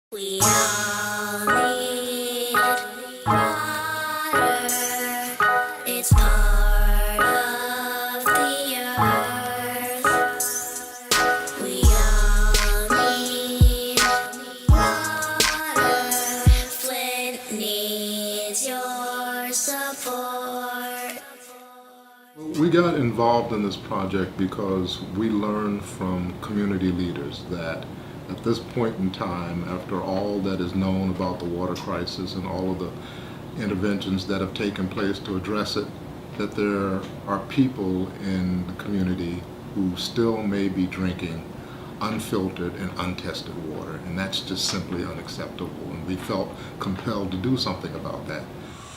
We all need water. It's part of the earth. We all need water. Flint needs your support. We got involved in this project because we learned from community leaders that at this point in time, after all that is known about the water crisis and all of the interventions that have taken place to address it, that there are people in the community who still may be drinking unfiltered and untested water, and that's just simply unacceptable, and we felt compelled to do something about that.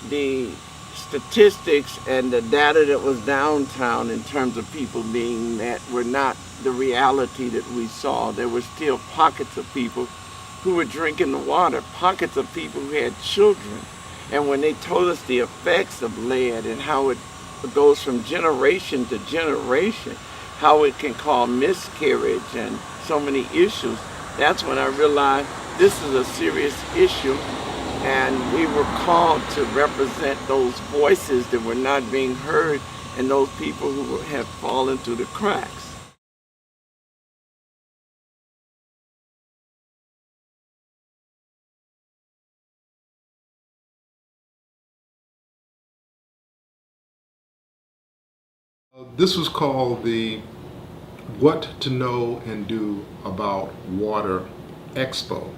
The statistics and the data that was downtown in terms of people being met were not the reality that we saw. There were still pockets of people who were drinking the water, pockets of people who had children. And when they told us the effects of lead and how it goes from generation to generation, how it can cause miscarriage and so many issues, that's when I realized this is a serious issue. And we were called to represent those voices that were not being heard and those people who have fallen through the cracks. This was called the What to Know and Do About Water Expo.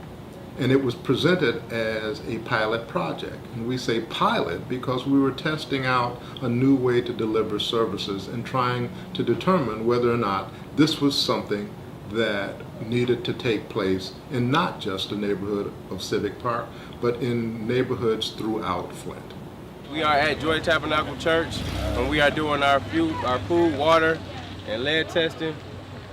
And it was presented as a pilot project. And we say pilot because we were testing out a new way to deliver services and trying to determine whether or not this was something that needed to take place in not just the neighborhood of Civic Park, but in neighborhoods throughout Flint. We are at Joy Tabernacle Church, and we are doing our food, water, and lead testing.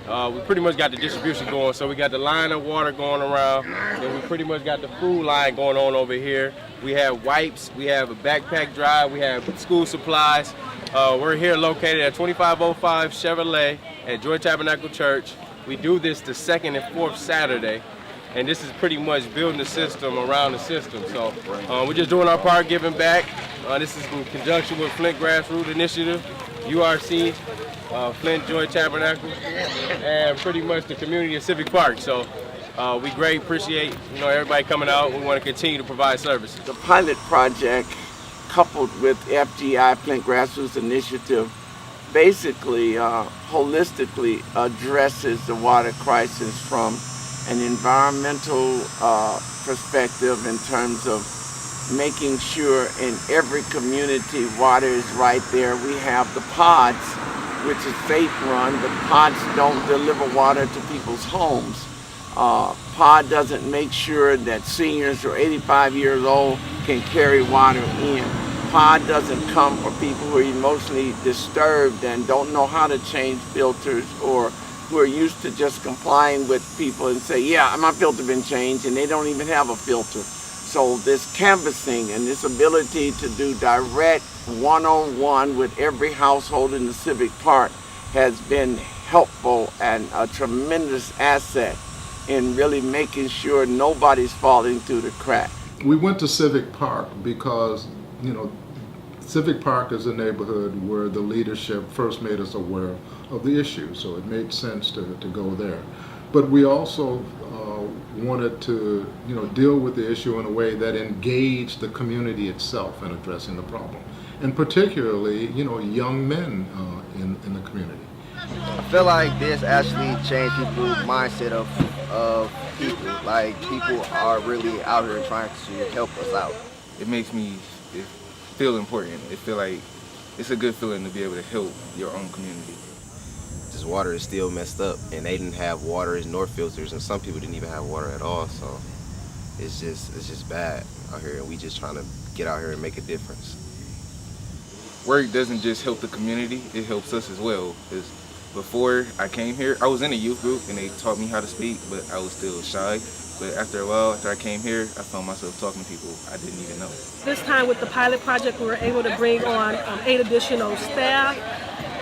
We pretty much got the distribution going, so we got the line of water going around, and we pretty much got the food line going on over here. We have wipes, we have a backpack drive, we have school supplies. We're here located at 2505 Chevrolet at Joy Tabernacle Church. We do this the second and fourth Saturday, and this is pretty much building the system around the system. So we're just doing our part, giving back. This is in conjunction with Flint Grassroots Initiative, URC, Flint Joy Tabernacle, and pretty much the community of Civic Park. So we greatly appreciate everybody coming out. We want to continue to provide services. The pilot project, coupled with FGI, Flint Grassroots Initiative, basically holistically addresses the water crisis from an environmental perspective in terms of making sure in every community water is right there. We have the pods, which is faith-run, but pods don't deliver water to people's homes. Pod doesn't make sure that seniors or 85 years old can carry water in. Pod doesn't come for people who are emotionally disturbed and don't know how to change filters, or who are used to just complying with people and say, yeah, my filter been changed, and they don't even have a filter. So this canvassing and this ability to do direct one-on-one with every household in the Civic Park has been helpful and a tremendous asset in really making sure nobody's falling through the crack. We went to Civic Park because, Civic Park is a neighborhood where the leadership first made us aware of the issue, so it made sense to go there. But we also wanted to deal with the issue in a way that engaged the community itself in addressing the problem, and particularly young men in the community. I feel like this actually changed people's mindset of people. Like, people are really out here trying to help us out. It makes me feel important. It feel like it's a good feeling to be able to help your own community. This water is still messed up, and they didn't have water nor filters, and some people didn't even have water at all. So it's just bad out here, and we just trying to get out here and make a difference. Work doesn't just help the community, it helps us as well. Because before I came here, I was in a youth group and they taught me how to speak, but I was still shy. But after a while, after I came here, I found myself talking to people I didn't even know. This time with the pilot project, we were able to bring on 8 additional staff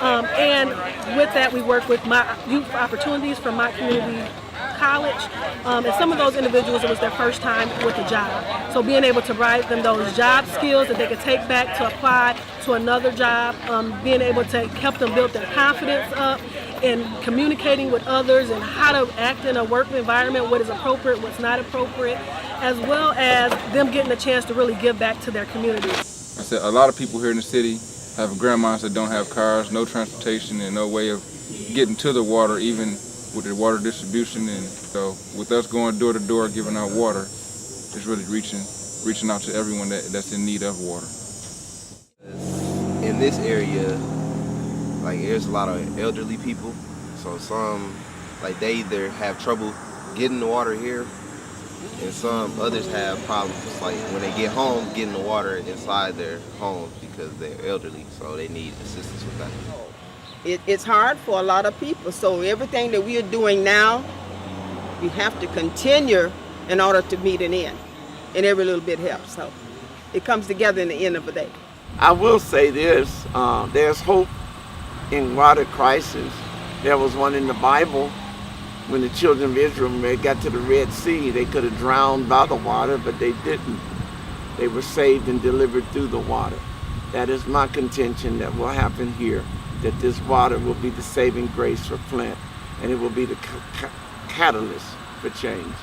And with that, we work with my youth opportunities from my community college, and some of those individuals, it was their first time with a job. So being able to provide them those job skills that they could take back to apply to another job, being able to help them build their confidence up in communicating with others and how to act in a work environment, what is appropriate, what's not appropriate, as well as them getting a chance to really give back to their community. I said a lot of people here in the city have grandmas that don't have cars, no transportation, and no way of getting to the water, even with the water distribution. And so with us going door to door giving out water, it's really reaching out to everyone that's in need of water. In this area, like, there's a lot of elderly people, so some, like, they either have trouble getting the water here, and some others have problems, like when they get home, getting the water inside their homes because they're elderly, so they need assistance with that. It's hard for a lot of people, so everything that we are doing now, we have to continue in order to meet an end, and every little bit helps, so it comes together in the end of the day. I will say this, there's hope in water crisis. There was one in the Bible when the children of Israel got to the Red Sea. They could have drowned by the water, but they didn't. They were saved and delivered through the water. That is my contention that will happen here, that this water will be the saving grace for Flint, and it will be the catalyst for change.